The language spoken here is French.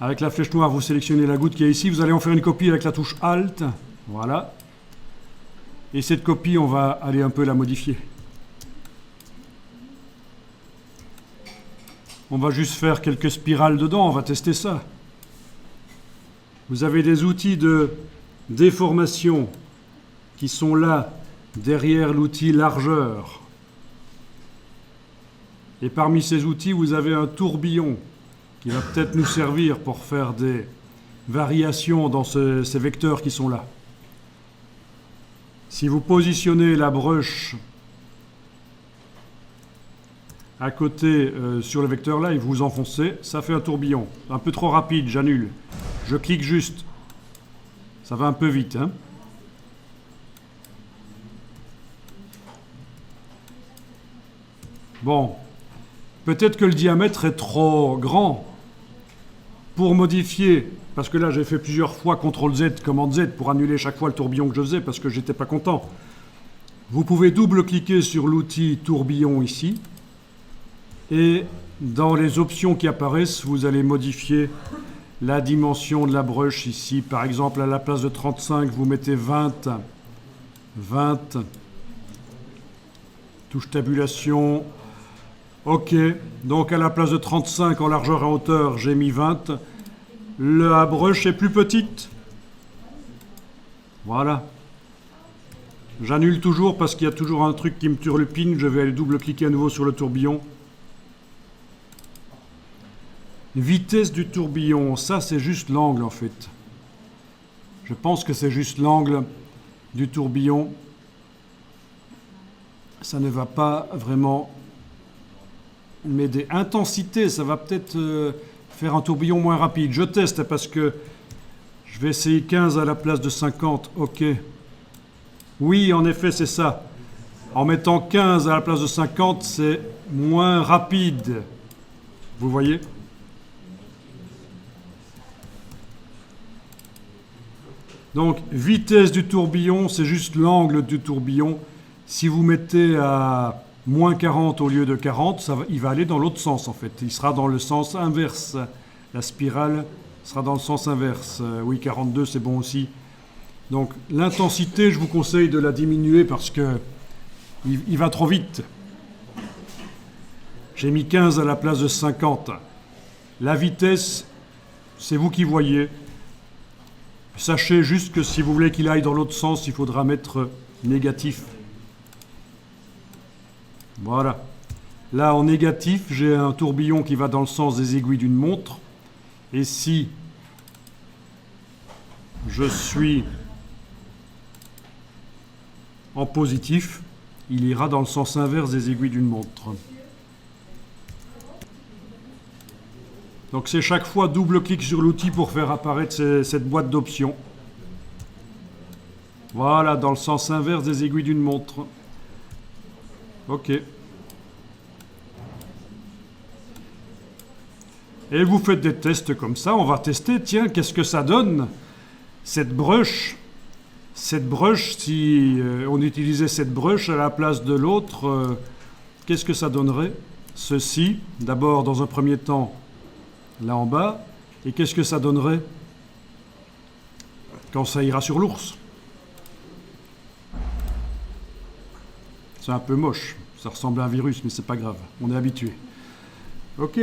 Avec la flèche noire, vous sélectionnez la goutte qui est ici. Vous allez en faire une copie avec la touche Alt. Voilà. Et cette copie, on va aller un peu la modifier. On va juste faire quelques spirales dedans. On va tester ça. Vous avez des outils de déformation qui sont là, derrière l'outil largeur. Et parmi ces outils, vous avez un tourbillon qui va peut-être nous servir pour faire des variations dans ces vecteurs qui sont là. Si vous positionnez la brush à côté sur le vecteur là et vous enfoncez, ça fait un tourbillon. Un peu trop rapide, j'annule. Je clique juste. Ça va un peu vite, hein. Bon. Peut-être que le diamètre est trop grand pour modifier, parce que là j'ai fait plusieurs fois CTRL-Z, commande Z pour annuler chaque fois le tourbillon que je faisais parce que j'étais pas content. Vous pouvez double-cliquer sur l'outil tourbillon ici et dans les options qui apparaissent, vous allez modifier la dimension de la brush ici. Par exemple, à la place de 35, vous mettez 20, 20, touche tabulation. Ok, donc à la place de 35 en largeur et en hauteur, j'ai mis 20. La brush est plus petite. Voilà. J'annule toujours parce qu'il y a toujours un truc qui me turlupine. Je vais aller double-cliquer à nouveau sur le tourbillon. Vitesse du tourbillon, ça c'est juste l'angle en fait. Je pense que c'est juste l'angle du tourbillon. Ça ne va pas vraiment m'aider. Intensité, ça va peut-être faire un tourbillon moins rapide. Je teste parce que je vais essayer 15 à la place de 50. Ok. Oui, en effet, c'est ça. En mettant 15 à la place de 50, c'est moins rapide. Vous voyez ? Donc, vitesse du tourbillon, c'est juste l'angle du tourbillon. Si vous mettez à moins 40 au lieu de 40, il va aller dans l'autre sens en fait. Il sera dans le sens inverse. La spirale sera dans le sens inverse. Oui, 42, c'est bon aussi. Donc, l'intensité, je vous conseille de la diminuer parce que il va trop vite. J'ai mis 15 à la place de 50. La vitesse, c'est vous qui voyez. Sachez juste que si vous voulez qu'il aille dans l'autre sens, il faudra mettre négatif. Voilà. Là, en négatif, j'ai un tourbillon qui va dans le sens des aiguilles d'une montre. Et si je suis en positif, il ira dans le sens inverse des aiguilles d'une montre. Donc c'est chaque fois double-clic sur l'outil pour faire apparaître cette boîte d'options. Voilà, dans le sens inverse des aiguilles d'une montre. Ok. Et vous faites des tests comme ça. On va tester, tiens, qu'est-ce que ça donne, cette brush. Cette brush, si on utilisait cette brush à la place de l'autre, qu'est-ce que ça donnerait? Ceci, d'abord, dans un premier temps, là en bas. Et qu'est-ce que ça donnerait quand ça ira sur l'ours? C'est un peu moche. Ça ressemble à un virus, mais c'est pas grave. On est habitué. Ok.